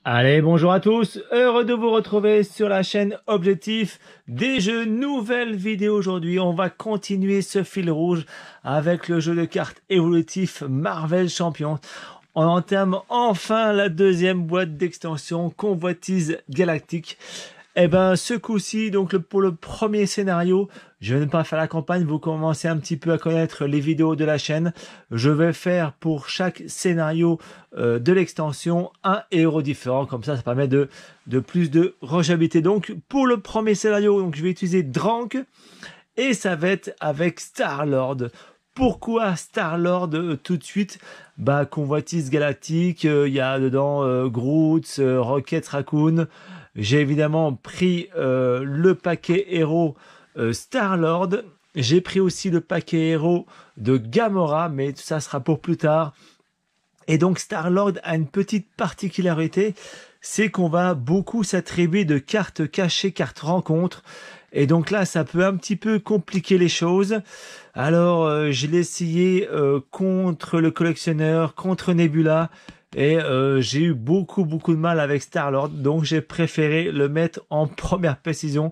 Allez, bonjour à tous, heureux de vous retrouver sur la chaîne Objectif des Jeux. Nouvelle vidéo aujourd'hui, on va continuer ce fil rouge avec le jeu de cartes évolutif Marvel Champions. On entame enfin la deuxième boîte d'extension Convoitise Galactique. Eh ben, ce coup-ci, donc pour le premier scénario, je vais ne pas faire la campagne, vous commencez un petit peu à connaître les vidéos de la chaîne. Je vais faire pour chaque scénario de l'extension un héros différent, comme ça permet de plus de rejouabilité. Donc pour le premier scénario, donc je vais utiliser Drank et ça va être avec Star-Lord. Pourquoi Star-Lord tout de suite? Convoitise Galactique, il y a dedans Groot, Rocket Raccoon. J'ai évidemment pris le paquet héros Star-Lord. J'ai pris aussi le paquet héros de Gamora, mais tout ça sera pour plus tard. Et donc Star-Lord a une petite particularité, c'est qu'on va beaucoup s'attribuer de cartes cachées, cartes rencontres. Et donc là, ça peut un petit peu compliquer les choses. Alors, je l'ai essayé contre le collectionneur, contre Nebula. Et j'ai eu beaucoup de mal avec Star-Lord, donc j'ai préféré le mettre en première position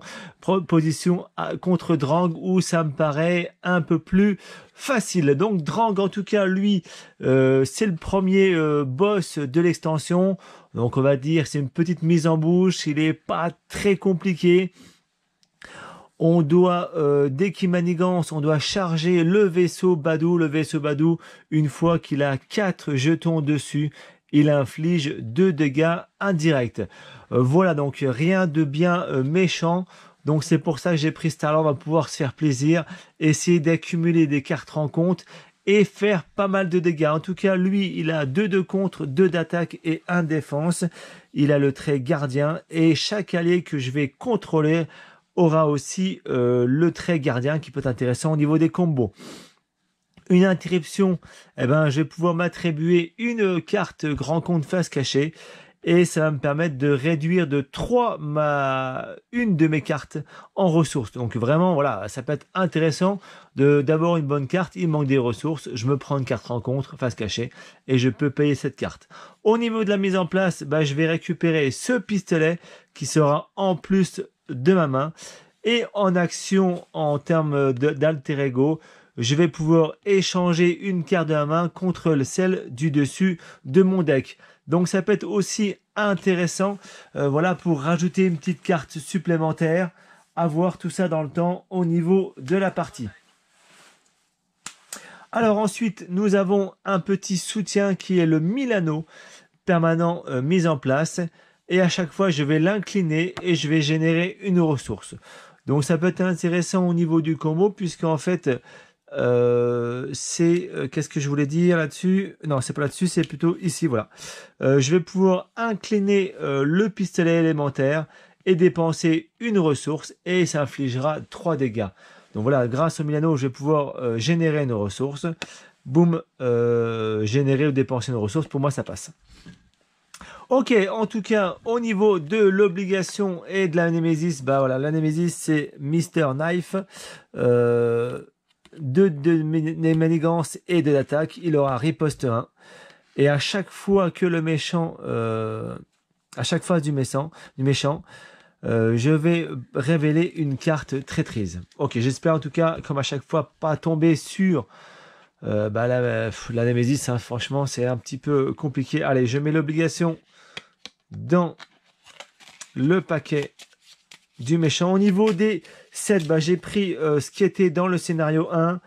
contre Drang, où ça me paraît un peu plus facile. Donc Drang, en tout cas, lui, c'est le premier boss de l'extension. Donc on va dire c'est une petite mise en bouche, il est pas très compliqué. On doit, dès qu'il manigance, on doit charger le vaisseau Badou. Le vaisseau Badou, une fois qu'il a 4 jetons dessus, il inflige 2 dégâts indirects. Voilà, donc rien de bien méchant. Donc c'est pour ça que j'ai pris Star-Lord, on va pouvoir se faire plaisir, essayer d'accumuler des cartes rencontres et faire pas mal de dégâts. En tout cas, lui, il a 2 de contre, 2 d'attaque et 1 défense. Il a le trait gardien et chaque allié que je vais contrôler aura aussi le trait gardien qui peut être intéressant au niveau des combos. Une interruption, je vais pouvoir m'attribuer une carte grand compte face cachée et ça va me permettre de réduire de 3 une de mes cartes en ressources. Donc vraiment, voilà, ça peut être intéressant d'avoir une bonne carte. Il manque des ressources, je me prends une carte rencontre face cachée et je peux payer cette carte. Au niveau de la mise en place, je vais récupérer ce pistolet qui sera en plus de ma main et en action en termes d'alter ego, je vais pouvoir échanger une carte de la main contre celle du dessus de mon deck. Donc ça peut être aussi intéressant, voilà, pour rajouter une petite carte supplémentaire, avoir tout ça dans le temps au niveau de la partie. Alors ensuite, nous avons un petit soutien qui est le Milano permanent mis en place. Et à chaque fois, je vais l'incliner et je vais générer une ressource. Donc ça peut être intéressant au niveau du combo, puisqu'en fait, qu'est-ce que je voulais dire là-dessus? Non, c'est pas là-dessus, c'est plutôt ici, voilà. Je vais pouvoir incliner le pistolet élémentaire et dépenser une ressource et ça infligera 3 dégâts. Donc voilà, grâce au Milano, je vais pouvoir générer une ressource. Boum, générer ou dépenser une ressource, pour moi ça passe. Ok, en tout cas, au niveau de l'obligation et de la Némésis, voilà, la Némésis c'est Mister Knife, de manigance et de l'attaque, il aura riposte 1. Et à chaque fois que le méchant, à chaque phase du méchant, je vais révéler une carte traîtrise. Ok, j'espère en tout cas, comme à chaque fois, pas tomber sur la Némésis, hein, franchement, c'est un petit peu compliqué. Allez, je mets l'obligation dans le paquet du méchant. Au niveau des sets, j'ai pris ce qui était dans le scénario 1.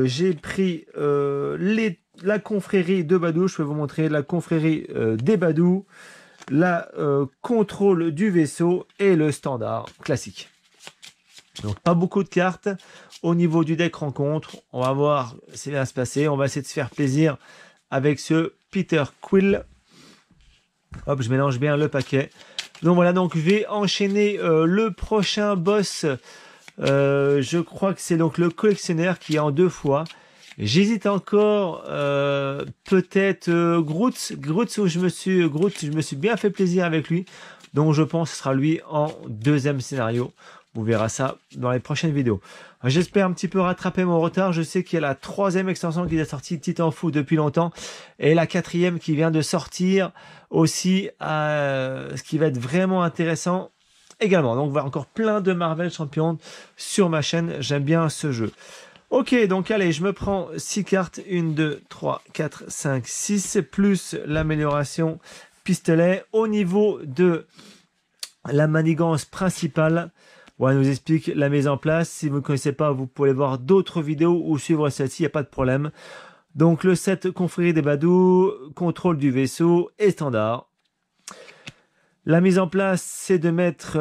J'ai pris la confrérie de Badou. Je peux vous montrer la confrérie des Badou, la contrôle du vaisseau et le standard classique. Donc pas beaucoup de cartes. Au niveau du deck rencontre, on va voir si ça va se passer. On va essayer de se faire plaisir avec ce Peter Quill. Hop, je mélange bien le paquet. Donc voilà, donc je vais enchaîner le prochain boss. Je crois que c'est donc le collectionneur qui est en 2 fois. J'hésite encore, peut-être Groot. Groot, je me suis bien fait plaisir avec lui. Donc je pense que ce sera lui en 2e scénario. Vous verrez ça dans les prochaines vidéos. J'espère un petit peu rattraper mon retard. Je sais qu'il y a la 3e extension qui est sortie Titan Fou depuis longtemps. Et la 4e qui vient de sortir aussi, ce qui va être vraiment intéressant également. Donc, on va encore plein de Marvel Champions sur ma chaîne. J'aime bien ce jeu. Ok, donc allez, je me prends 6 cartes. 1, 2, 3, 4, 5, 6. Plus l'amélioration pistolet. Au niveau de la manigance principale, on nous explique la mise en place. Si vous ne connaissez pas, vous pouvez voir d'autres vidéos ou suivre celle-ci, il n'y a pas de problème. Donc le set confrérie des badauds, contrôle du vaisseau et standard. La mise en place, c'est de mettre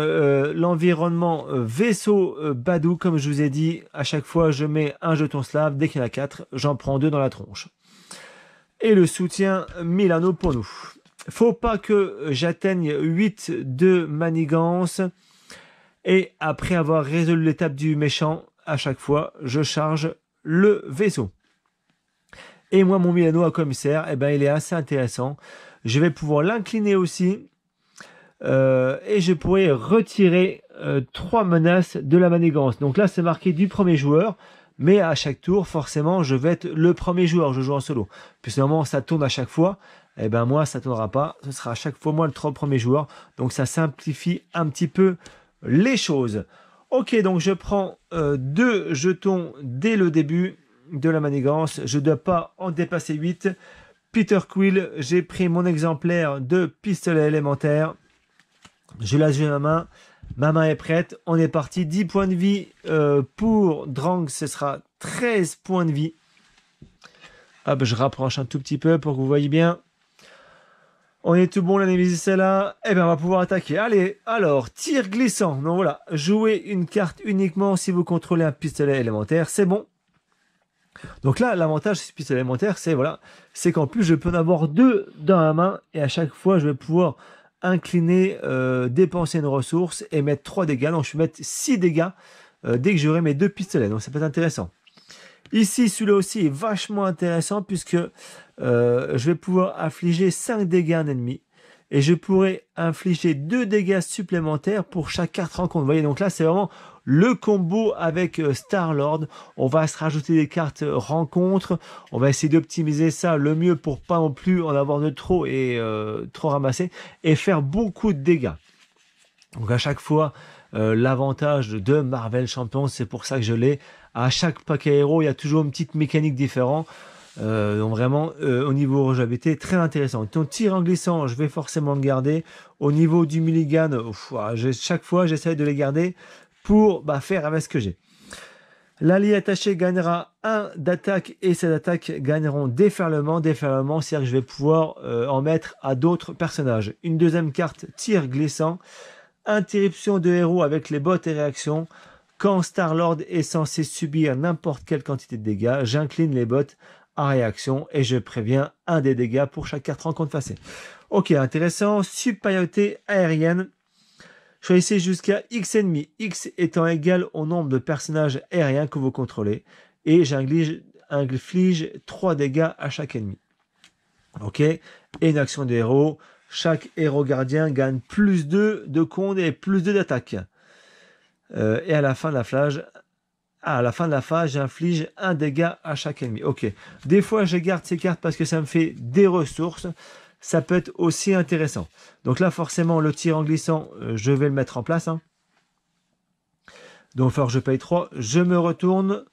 l'environnement vaisseau badou. Comme je vous ai dit, à chaque fois, je mets un jeton slave. Dès qu'il y en a 4, j'en prends 2 dans la tronche. Et le soutien Milano pour nous. Faut pas que j'atteigne 8 de manigance. Et après avoir résolu l'étape du méchant, à chaque fois, je charge le vaisseau. Et moi, mon Milano à commissaire, eh ben, il est assez intéressant. Je vais pouvoir l'incliner aussi. Et je pourrais retirer 3 menaces de la manigance. Donc là, c'est marqué du premier joueur. Mais à chaque tour, forcément, je vais être le premier joueur. Je joue en solo. Puis normalement, ça tourne à chaque fois. Eh ben moi, ça ne tournera pas. Ce sera à chaque fois moi le premier joueur. Donc ça simplifie un petit peu les choses. Ok, donc je prends 2 jetons dès le début de la manigance. Je ne dois pas en dépasser 8. Peter Quill, j'ai pris mon exemplaire de pistolet élémentaire. Je lâche ma main est prête. On est parti. 10 points de vie pour Drang, ce sera 13 points de vie. Hop, je rapproche un tout petit peu pour que vous voyez bien. On est tout bon, la Nemesis c'est là. Eh bien, on va pouvoir attaquer. Allez, alors, tir glissant. Donc voilà, jouez une carte uniquement si vous contrôlez un pistolet élémentaire. C'est bon. Donc là, l'avantage de ce pistolet élémentaire, c'est qu'en plus, je peux en avoir 2 dans la main. Et à chaque fois, je vais pouvoir incliner, dépenser une ressource et mettre 3 dégâts. Donc, je vais mettre 6 dégâts dès que j'aurai mes 2 pistolets. Donc, ça peut être intéressant. Ici, celui-là aussi est vachement intéressant puisque je vais pouvoir infliger 5 dégâts à un ennemi. Et je pourrais infliger 2 dégâts supplémentaires pour chaque carte rencontre. Vous voyez, donc là, c'est vraiment le combo avec Star-Lord. On va se rajouter des cartes rencontres. On va essayer d'optimiser ça le mieux pour pas non plus en avoir de trop et trop ramasser. Et faire beaucoup de dégâts. Donc à chaque fois, l'avantage de Marvel Champions, c'est pour ça que je l'ai. À chaque paquet héros, il y a toujours une petite mécanique différente. Donc vraiment, au niveau rejouabilité, très intéressant. Ton tir en glissant, je vais forcément le garder. Au niveau du mulligan, chaque fois, j'essaie de les garder pour faire avec ce que j'ai. L'allié attaché gagnera 1 d'attaque et ces attaques gagneront déferlement. Déferlement, c'est-à-dire que je vais pouvoir en mettre à d'autres personnages. Une deuxième carte, tir glissant. Interruption de héros avec les bots et réactions. Quand Star-Lord est censé subir n'importe quelle quantité de dégâts, j'incline les bots à réaction et je préviens 1 des dégâts pour chaque carte rencontre facée. Ok, intéressant. Supériorité aérienne. Choisissez jusqu'à X ennemis, X étant égal au nombre de personnages aériens que vous contrôlez. Et j'inflige 3 dégâts à chaque ennemi. Ok, et une action de héros. Chaque héros gardien gagne plus 2 de compte et plus 2 d'attaque. Et à la fin de la phase, j'inflige 1 dégât à chaque ennemi. Ok. Des fois, je garde ces cartes parce que ça me fait des ressources. Ça peut être aussi intéressant. Donc là, forcément, le tir en glissant, je vais le mettre en place. Donc, il va falloir que je paye 3. Je me retourne.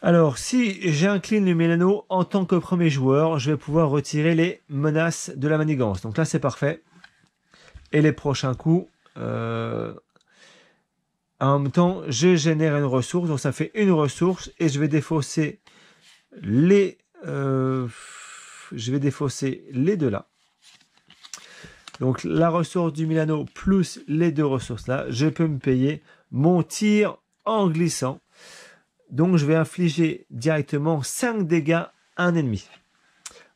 Alors, si j'incline le Milano en tant que premier joueur, je vais pouvoir retirer les menaces de la manigance. Donc là, c'est parfait. Et les prochains coups... En même temps, je génère une ressource, donc ça fait une ressource et je vais défausser les 2 là. Donc la ressource du Milano plus les 2 ressources là, je peux me payer mon tir en glissant. Donc je vais infliger directement 5 dégâts à un ennemi.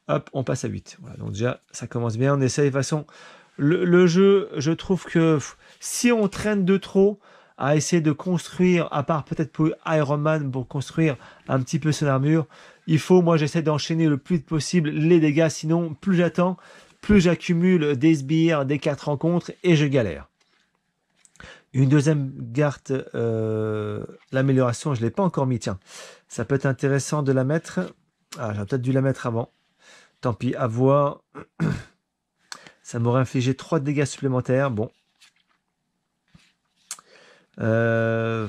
Hop, on passe à 8. Voilà, donc déjà, ça commence bien. On essaye de façon... Le jeu, je trouve que si on traîne de trop... à essayer de construire, à part peut-être pour Iron Man, pour construire un petit peu son armure, moi j'essaie d'enchaîner le plus vite possible les dégâts, sinon plus j'attends, plus j'accumule des sbires, des cartes rencontres et je galère. Une deuxième carte, l'amélioration, je ne l'ai pas encore mis. Tiens, ça peut être intéressant de la mettre. Ah, j'aurais peut-être dû la mettre avant. Tant pis, à voir. Ça m'aurait infligé 3 dégâts supplémentaires. Bon. Ouais,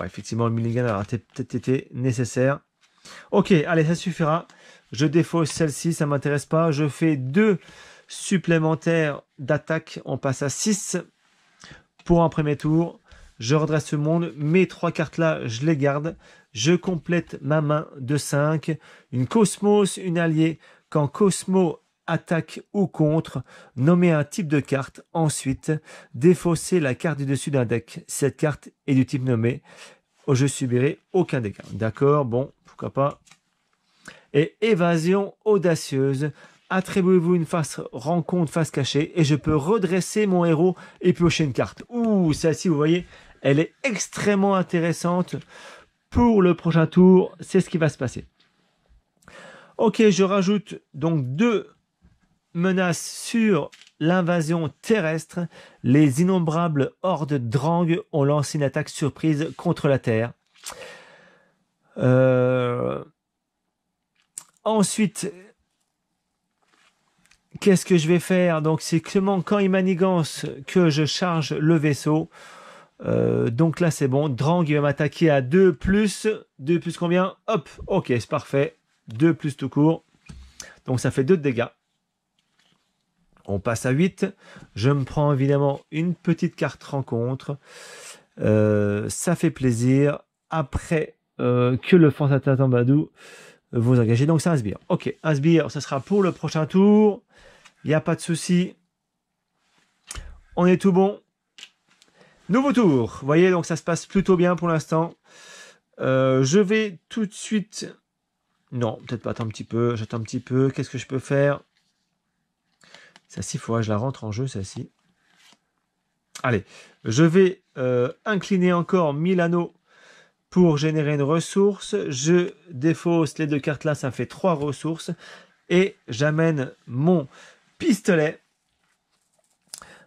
effectivement, le mulligan aurait peut-être été nécessaire. Ok, allez, ça suffira. Je défausse celle-ci, ça ne m'intéresse pas. Je fais 2 supplémentaires d'attaque. On passe à 6 pour un premier tour. Je redresse le monde. Mes 3 cartes-là, je les garde. Je complète ma main de 5. Une Cosmos, une alliée. Quand Cosmo attaque ou contre, nommez un type de carte. Ensuite, défaussez la carte du dessus d'un deck. Cette carte est du type nommé. Je subirai aucun dégât. D'accord, bon, pourquoi pas. Et évasion audacieuse. Attribuez-vous une face rencontre, face cachée, et je peux redresser mon héros et piocher une carte. Ouh, celle-ci, vous voyez, elle est extrêmement intéressante pour le prochain tour. C'est ce qui va se passer. Ok, je rajoute donc 2 menaces sur l'invasion terrestre. Les innombrables hordes Drang ont lancé une attaque surprise contre la Terre. Ensuite, qu'est-ce que je vais faire? Donc, c'est seulement quand il manigance que je charge le vaisseau. Donc là, c'est bon. Drang, il va m'attaquer à 2 plus. 2 plus combien? Hop, ok, c'est parfait. 2 plus tout court. Donc, ça fait 2 de dégâts. On passe à 8. Je me prends évidemment une petite carte rencontre. Ça fait plaisir. Après que le Fantatin Badou vous engagez. Donc, c'est un sbire. Ok, un sbire, ça sera pour le prochain tour. Il n'y a pas de souci. On est tout bon. Nouveau tour. Vous voyez, donc ça se passe plutôt bien pour l'instant. Je vais tout de suite... Non, peut-être pas. Attends un petit peu. J'attends un petit peu. Qu'est-ce que je peux faire? Celle-ci, il faudra que je la rentre en jeu, celle-ci. Allez, je vais incliner encore 1000 anneaux pour générer une ressource. Je défausse les 2 cartes là, ça fait 3 ressources. Et j'amène mon pistolet.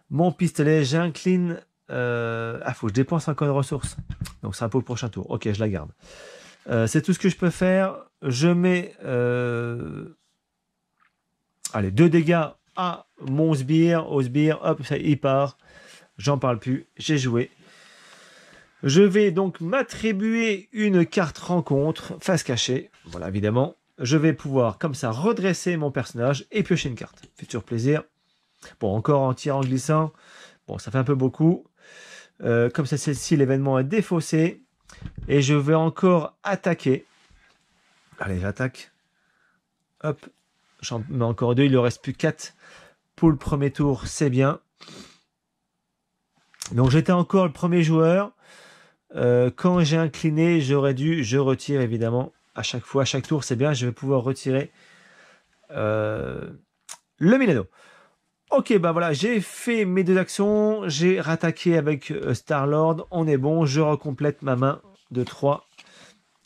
Mon pistolet, j'incline... faut que je dépense encore une ressource. Donc c'est un peu le prochain tour. Ok, je la garde. C'est tout ce que je peux faire. Je mets... allez, 2 dégâts à mon sbire. Au sbire, hop, ça, il part. J'en parle plus. J'ai joué. Je vais donc m'attribuer une carte rencontre, face cachée. Voilà, évidemment. Je vais pouvoir, comme ça, redresser mon personnage et piocher une carte. Fait toujours plaisir. Bon, encore en tirant glissant. Bon, ça fait un peu beaucoup. Comme ça, celle-ci, l'événement est défaussé. Et je vais encore attaquer. Allez, j'attaque. Hop. J'en mets encore 2. Il ne reste plus 4 pour le premier tour. C'est bien. Donc, j'étais encore le premier joueur. Quand j'ai incliné, j'aurais dû... Je retire, évidemment. À chaque fois, à chaque tour, c'est bien. Je vais pouvoir retirer le Milano. Ok, bah voilà, j'ai fait mes 2 actions, j'ai rattaqué avec Star-Lord, on est bon, je recomplète ma main de 3.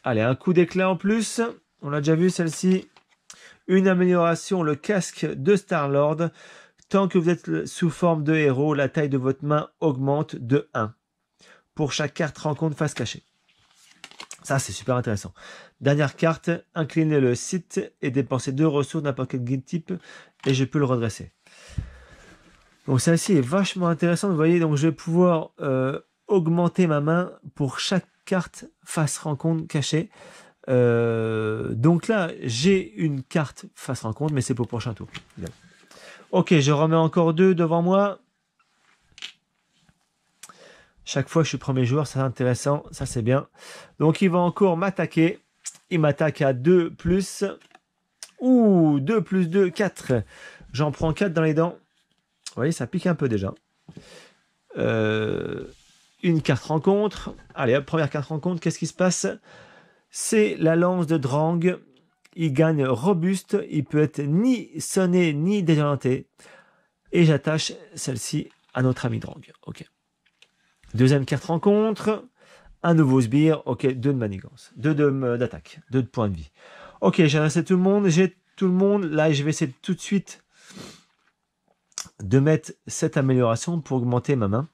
Allez, un coup d'éclat en plus, on l'a déjà vu celle-ci. Une amélioration, le casque de Star-Lord. Tant que vous êtes sous forme de héros, la taille de votre main augmente de 1. Pour chaque carte rencontre face cachée. Ça, c'est super intéressant. Dernière carte, inclinez le site et dépensez 2 ressources n'importe quel guide type et je peux le redresser. Donc celle-ci est vachement intéressante, vous voyez, donc je vais pouvoir augmenter ma main pour chaque carte face rencontre cachée. Donc là, j'ai une carte face rencontre, mais c'est pour le prochain tour. Ok, je remets encore 2 devant moi. Chaque fois que je suis premier joueur, c'est intéressant, ça c'est bien. Donc il va encore m'attaquer. Il m'attaque à 2 plus. Ouh, 2 plus 2, 4. J'en prends 4 dans les dents. Vous voyez, ça pique un peu déjà. Une carte rencontre. Allez, hop, première carte rencontre. Qu'est-ce qui se passe? C'est la lance de Drang. Il gagne robuste. Il peut être ni sonné ni désorienté. Et j'attache celle-ci à notre ami Drang. Ok. Deuxième carte rencontre. Un nouveau sbire. Ok, 2 de manigance. 2 d'attaque. 2 de points de vie. Ok, j'ai resté tout le monde. J'ai tout le monde. Là, je vais essayer tout de suite de mettre cette amélioration pour augmenter ma main.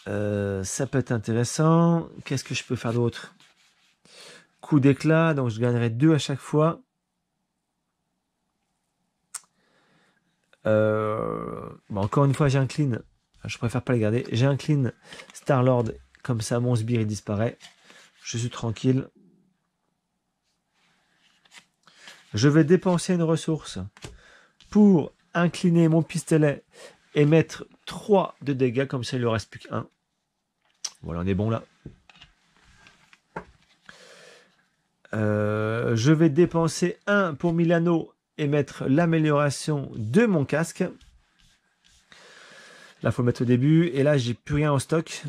Ça peut être intéressant. Qu'est-ce que je peux faire d'autre? Coup d'éclat, donc je gagnerai 2 à chaque fois. Bon, encore une fois, j'incline. Je préfère pas les garder. J'incline Star-Lord. Comme ça, mon sbire, il disparaît. Je suis tranquille. Je vais dépenser une ressource pour incliner mon pistolet et mettre 3 de dégâts. Comme ça, il ne lui reste plus qu'un. Voilà, on est bon là. Je vais dépenser 1 pour Milano et mettre l'amélioration de mon casque. Là, il faut le mettre au début. Et là, j'ai plus rien en stock.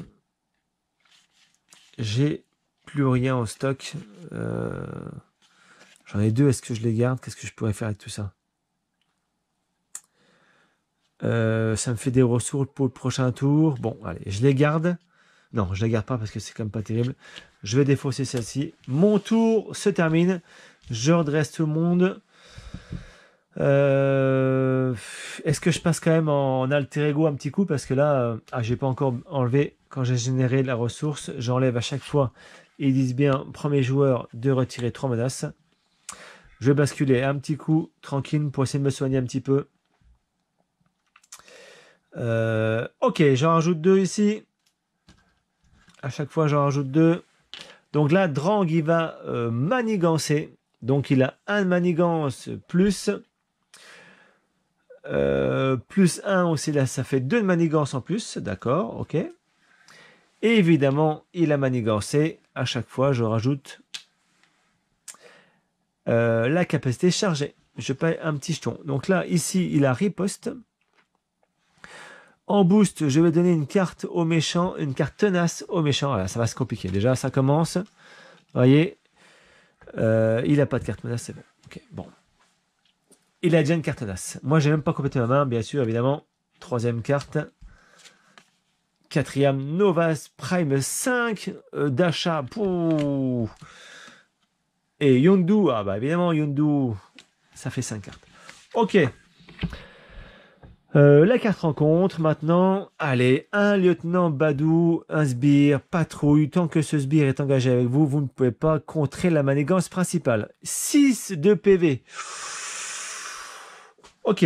J'ai plus rien en stock. J'en ai 2. Est-ce que je les garde? Qu'est-ce que je pourrais faire avec tout ça? Ça me fait des ressources pour le prochain tour. Bon, allez, je les garde. Non, je les garde pas parce que c'est quand même pas terrible. Je vais défausser celle-ci. Mon tour se termine. Je redresse tout le monde. Est-ce que je passe quand même en alter ego un petit coup? Parce que là, j'ai pas encore enlevé. Quand j'ai généré la ressource, j'enlève à chaque fois. Ils disent bien, premier joueur, de retirer 3 menaces. Je vais basculer un petit coup, tranquille, pour essayer de me soigner un petit peu. Ok, j'en rajoute 2 ici. À chaque fois, j'en rajoute 2. Donc là, Drang, il va manigancer. Donc il a un manigance plus. Plus 1 aussi, là, ça fait 2 de manigance en plus. D'accord, ok. Et évidemment, il a manigancé. À chaque fois, je rajoute la capacité chargée. Je paye un petit jeton. Donc là, ici, il a riposte. En boost, je vais donner une carte au méchant, une carte tenace au méchant. Voilà, ça va se compliquer. Déjà, ça commence. Vous voyez, il n'a pas de carte menace, c'est bon. Okay, bon. Il a déjà une carte tenace. Moi, j'ai même pas complété ma main, bien sûr, évidemment. 3e carte. 4e, Novas Prime 5 d'achat. Et Yondu, ah bah évidemment, Yondu, ça fait 5 cartes. Ok. La carte rencontre maintenant. Allez, un lieutenant Badou, un sbire, patrouille. Tant que ce sbire est engagé avec vous, vous ne pouvez pas contrer la manigance principale. 6 de PV. Ok,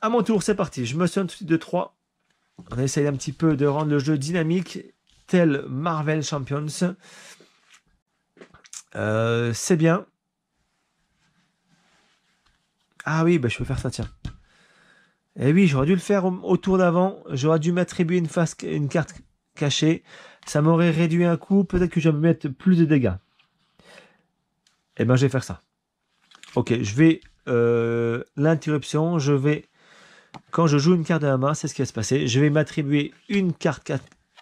à mon tour, c'est parti. Je me sonne tout de suite de 3. On essaye un petit peu de rendre le jeu dynamique, tel Marvel Champions. C'est bien. Ah oui, bah, je peux faire ça, tiens. Eh oui, j'aurais dû le faire au tour d'avant. J'aurais dû m'attribuer une carte cachée. Ça m'aurait réduit un coup. Peut-être que je vais me mettre plus de dégâts. Eh ben, je vais faire ça. Ok, je vais... l'interruption, je vais... Quand je joue une carte de la main, c'est ce qui va se passer. Je vais m'attribuer une carte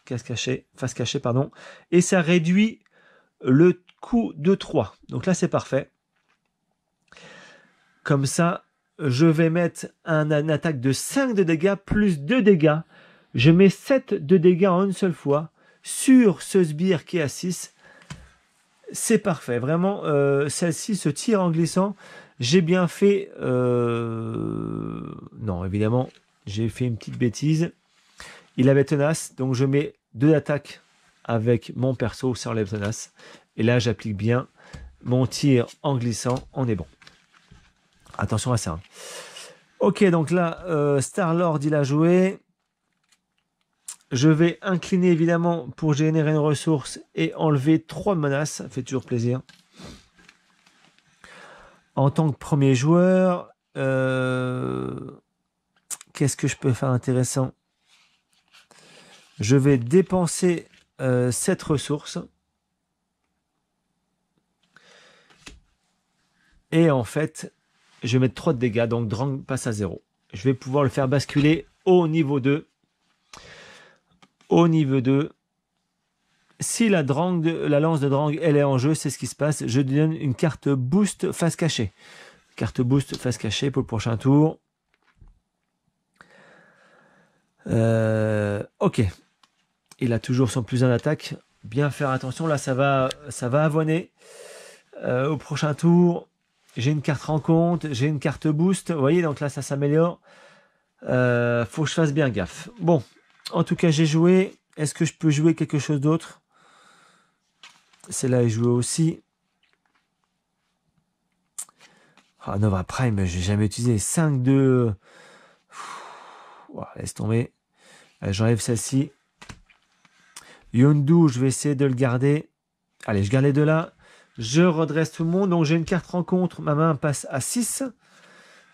face cachée, pardon. Et ça réduit le coût de 3. Donc là, c'est parfait. Comme ça... Je vais mettre une attaque de 5 de dégâts plus 2 dégâts. Je mets 7 de dégâts en une seule fois sur ce sbire qui est à 6. C'est parfait. Vraiment, celle-ci se tire en glissant. J'ai bien fait... Non, évidemment, j'ai fait une petite bêtise. Il avait tenace, donc je mets 2 attaques avec mon perso sur les tenaces. Et là, j'applique bien mon tir en glissant. On est bon. Attention à ça. Hein. Ok, donc là, Star-Lord, il a joué. Je vais incliner, évidemment, pour générer une ressource et enlever 3 menaces. Ça fait toujours plaisir. En tant que premier joueur, qu'est-ce que je peux faire d'intéressant? Je vais dépenser cette ressource. Et en fait... Je vais mettre 3 de dégâts, donc Drang passe à 0. Je vais pouvoir le faire basculer au niveau 2. Au niveau 2. Si la lance de Drang, elle est en jeu, c'est ce qui se passe. Je donne une carte boost face cachée. Carte boost face cachée pour le prochain tour. Ok. Il a toujours son plus 1 d'attaque. Bien faire attention. Là, ça va avoiner. Au prochain tour... J'ai une carte rencontre, j'ai une carte boost. Vous voyez, donc là, ça s'améliore. Faut que je fasse bien gaffe. Bon, en tout cas, j'ai joué. Est-ce que je peux jouer quelque chose d'autre? Celle-là est jouée aussi. Ah, Nova Prime, j'ai jamais utilisé. 5-2. Laisse tomber. J'enlève celle-ci. Yondu, je vais essayer de le garder. Allez, je garde les deux là. Je redresse tout le monde. Donc, j'ai une carte rencontre. Ma main passe à 6.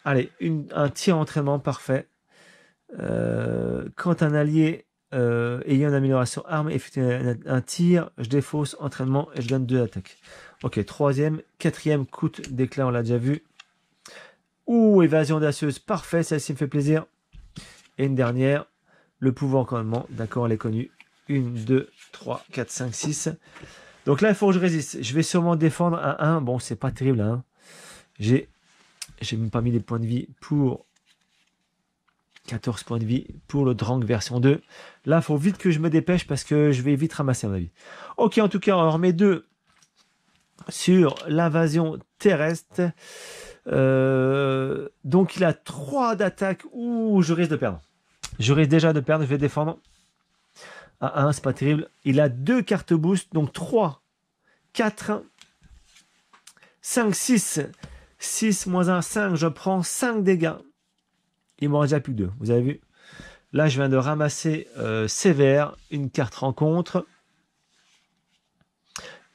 Allez, un tir entraînement, parfait. Quand un allié ayant une amélioration arme effectue un tir, je défausse entraînement et je gagne 2 attaques. Ok, troisième, quatrième coûte d'éclat, on l'a déjà vu. Ouh, évasion audacieuse, parfait, celle-ci me fait plaisir. Et une dernière, le pouvoir commandement, d'accord, elle est connue. 1, 2, 3, 4, 5, 6. Donc là, il faut que je résiste. Je vais sûrement défendre à 1. Bon, c'est pas terrible, hein. J'ai même pas mis les points de vie pour 14 points de vie pour le Drang version 2. Là, il faut vite que je me dépêche parce que je vais vite ramasser à mon avis. Ok, en tout cas, on remet 2 sur l'invasion terrestre. Donc, il a 3 d'attaque. Ouh, je risque de perdre. Je risque déjà de perdre. Je vais défendre à 1, c'est pas terrible. Il a 2 cartes boost, donc 3, 4, 5, 6. 6 moins 1, 5. Je prends 5 dégâts. Il m'en reste déjà plus que 2. Vous avez vu? Là, je viens de ramasser sévère, une carte rencontre.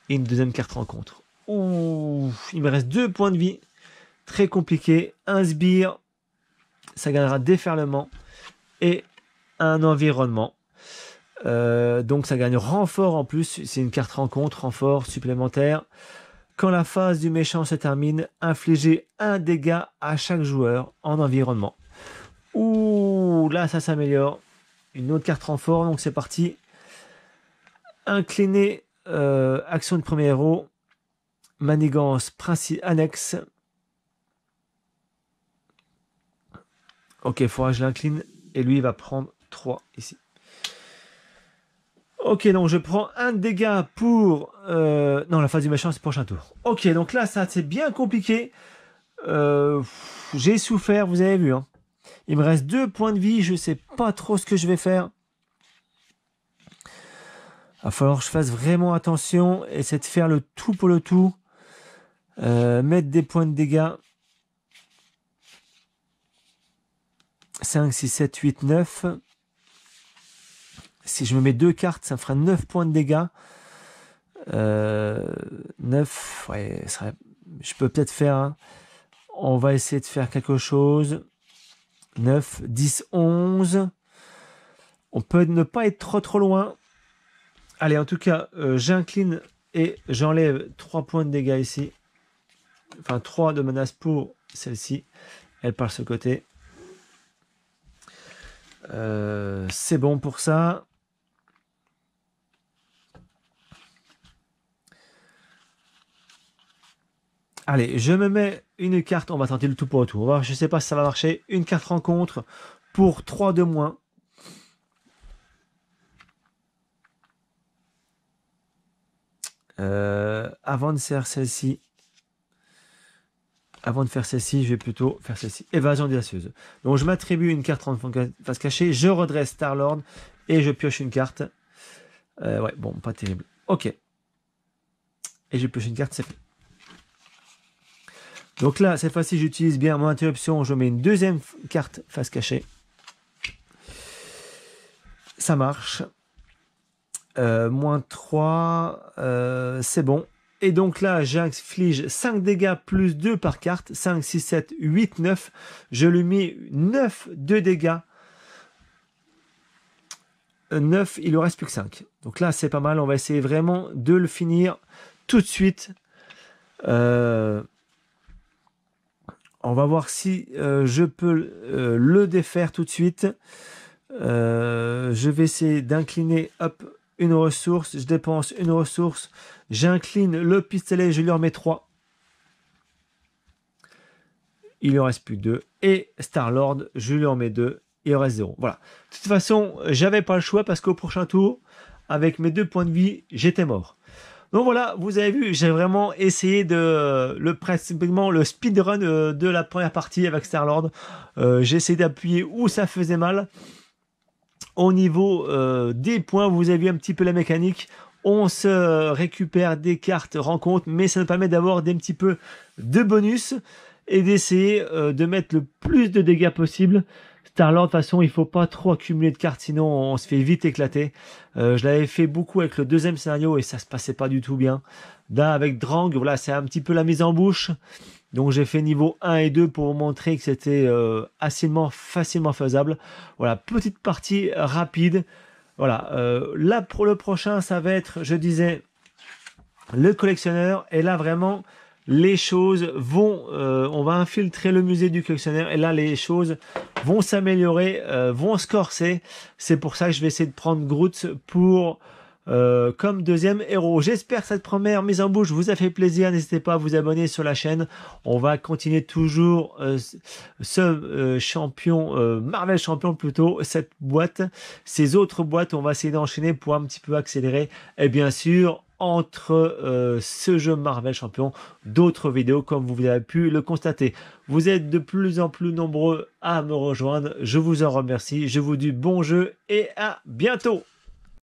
Et une deuxième carte rencontre. Ouh, il me reste 2 points de vie. Très compliqué. Un sbire. Ça gagnera déferlement. Et un environnement. Donc ça gagne renfort en plus. C'est une carte rencontre, renfort supplémentaire. Quand la phase du méchant se termine, infligez 1 dégât à chaque joueur en environnement. Ouh, là ça s'améliore. Une autre carte renfort, donc c'est parti. Incliner, action de premier héros. Manigance, principe annexe. Ok, il faudra que je l'incline. Et lui, il va prendre 3 ici. Ok, donc je prends 1 dégât pour... non, la phase du méchant, c'est le prochain tour. Ok, donc là, ça, c'est bien compliqué. J'ai souffert, vous avez vu. Hein. Il me reste 2 points de vie. Je ne sais pas trop ce que je vais faire. Il va falloir que je fasse vraiment attention. Essayer de faire le tout pour le tout. Mettre des points de dégâts. 5, 6, 7, 8, 9. Si je me mets 2 cartes, ça me fera 9 points de dégâts. 9, ouais, je peux peut-être faire... Hein. On va essayer de faire quelque chose. 9, 10, 11. On peut ne pas être trop loin. Allez, en tout cas, j'incline et j'enlève 3 points de dégâts ici. Enfin, 3 de menace pour celle-ci. Elle part sur ce côté. C'est bon pour ça. Allez, je me mets une carte. On va tenter le tout pour le tout. On va voir, je ne sais pas si ça va marcher. Une carte rencontre pour 3 de moins. Avant de faire celle-ci. Avant de faire celle-ci, je vais plutôt faire celle-ci. Évasion audacieuse. Donc, je m'attribue une carte en face cachée. Je redresse Star-Lord et je pioche une carte. Ouais, bon, pas terrible. Ok. Et je pioche une carte, c'est fait. Donc là, cette fois-ci, j'utilise bien mon interruption. Je mets une deuxième carte face cachée. Ça marche. Moins 3. C'est bon. Et donc là, j'inflige 5 dégâts plus 2 par carte. 5, 6, 7, 8, 9. Je lui mets 9 de dégâts. 9, il ne reste plus que 5. Donc là, c'est pas mal. On va essayer vraiment de le finir tout de suite. On va voir si je peux le défaire tout de suite. Je vais essayer d'incliner une ressource. Je dépense une ressource. J'incline le pistolet. Je lui en mets 3. Il en reste plus 2. Et Star-Lord, je lui en mets 2. Il en reste 0. Voilà. De toute façon, j'avais pas le choix parce qu'au prochain tour, avec mes 2 points de vie, j'étais mort. Donc voilà, vous avez vu, j'ai vraiment essayé pratiquement le speedrun de la première partie avec Star-Lord. J'ai essayé d'appuyer où ça faisait mal. Au niveau des points, vous avez vu un petit peu la mécanique. On se récupère des cartes rencontres, mais ça nous permet d'avoir des petits peu de bonus et d'essayer de mettre le plus de dégâts possible. Star-Lord, de toute façon, il faut pas trop accumuler de cartes, sinon on se fait vite éclater. Je l'avais fait beaucoup avec le deuxième scénario et ça se passait pas du tout bien. Là, avec Drang, voilà, c'est un petit peu la mise en bouche. Donc j'ai fait niveau 1 et 2 pour vous montrer que c'était facilement faisable. Voilà, petite partie rapide. Voilà, là pour le prochain, ça va être, je disais, le collectionneur. Et là vraiment, les choses vont, on va infiltrer le musée du collectionneur. Et là, les choses vont s'améliorer, vont se corser. C'est pour ça que je vais essayer de prendre Groot pour comme deuxième héros. J'espère que cette première mise en bouche vous a fait plaisir. N'hésitez pas à vous abonner sur la chaîne. On va continuer toujours ce champion, Marvel champion plutôt, cette boîte. Ces autres boîtes, on va essayer d'enchaîner pour un petit peu accélérer. Et bien sûr, entre ce jeu Marvel Champion, d'autres vidéos comme vous avez pu le constater. Vous êtes de plus en plus nombreux à me rejoindre. Je vous en remercie. Je vous dis bon jeu et à bientôt.